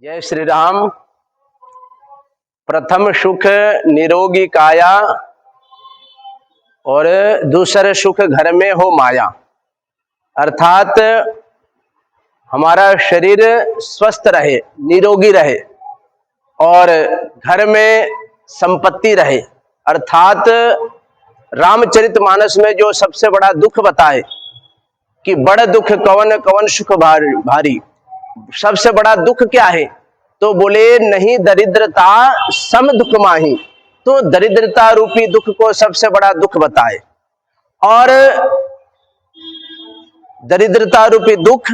जय श्री राम। प्रथम सुख निरोगी काया और दूसरे सुख घर में हो माया। अर्थात हमारा शरीर स्वस्थ रहे, निरोगी रहे और घर में संपत्ति रहे। अर्थात रामचरितमानस में जो सबसे बड़ा दुख बताए कि बड़ दुख कवन कवन सुख भारी, सबसे बड़ा दुख क्या है? तो बोले नहीं दरिद्रता सम दुख माही। तो दरिद्रता रूपी दुख को सबसे बड़ा दुख बताए। और दरिद्रता रूपी दुख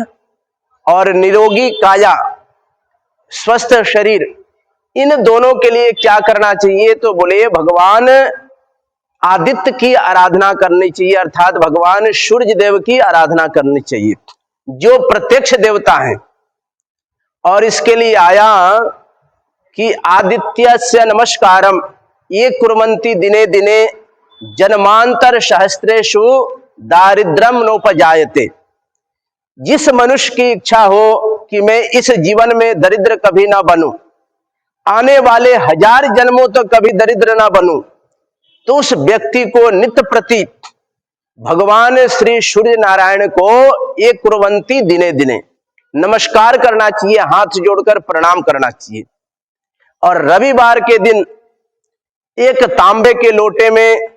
और निरोगी काया, स्वस्थ शरीर, इन दोनों के लिए क्या करना चाहिए? तो बोले भगवान आदित्य की आराधना करनी चाहिए। अर्थात भगवान सूर्य देव की आराधना करनी चाहिए, जो प्रत्यक्ष देवता हैं। और इसके लिए आया कि आदित्य से नमस्कारम ये कुर्वन्ति दिने दिने जन्मांतर सहस्त्रेषु दारिद्रम नोपजायते। जिस मनुष्य की इच्छा हो कि मैं इस जीवन में दरिद्र कभी ना बनूं, आने वाले 1000 जन्मों तक कभी दरिद्र ना बनूं, तो उस व्यक्ति को नित्य प्रति भगवान श्री सूर्य नारायण को एक कुर्वन्ति दिने दिने नमस्कार करना चाहिए, हाथ जोड़कर प्रणाम करना चाहिए। और रविवार के दिन एक तांबे के लोटे में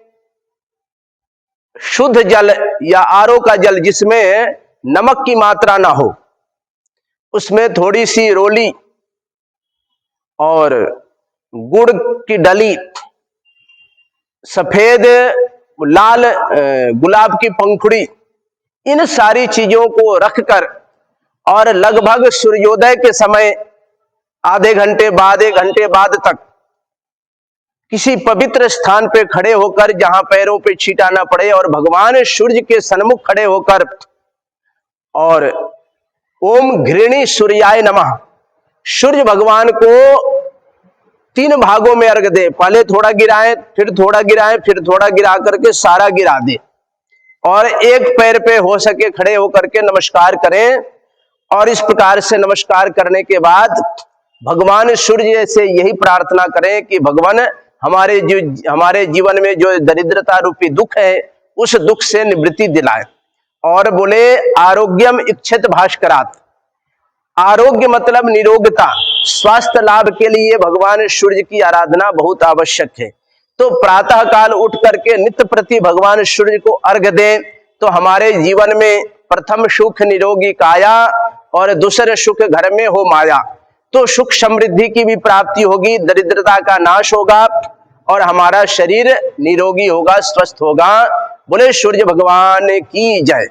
शुद्ध जल या आरओ का जल, जिसमें नमक की मात्रा ना हो, उसमें थोड़ी सी रोली और गुड़ की डली, सफेद लाल गुलाब की पंखुड़ी, इन सारी चीजों को रखकर और लगभग सूर्योदय के समय आधे घंटे बाद 1 घंटे बाद तक किसी पवित्र स्थान पे खड़े होकर, जहां पैरों पे छींटा ना पड़े, और भगवान सूर्य के सन्मुख खड़े होकर और ओम घृणी सूर्याय नमः, सूर्य भगवान को 3 भागों में अर्घ दे। पहले थोड़ा गिराएं, फिर थोड़ा गिराएं, फिर थोड़ा गिरा करके सारा गिरा दे, और एक पैर पे हो सके खड़े होकर के नमस्कार करें। और इस प्रकार से नमस्कार करने के बाद भगवान सूर्य से यही प्रार्थना करें कि भगवान हमारे जीवन में जो दरिद्रता रूपी दुख है, उस दुख से निवृत्ति दिलाए। और बोले आरोग्यम इच्छित भास्करात। आरोग्य मतलब निरोगता, स्वास्थ्य लाभ के लिए भगवान सूर्य की आराधना बहुत आवश्यक है। तो प्रातः काल उठ करके नित्य प्रति भगवान सूर्य को अर्घ दें, तो हमारे जीवन में प्रथम सुख निरोगी काया और दूसरे सुख घर में हो माया। तो सुख समृद्धि की भी प्राप्ति होगी, दरिद्रता का नाश होगा और हमारा शरीर निरोगी होगा, स्वस्थ होगा। बोले सूर्य भगवान की जय।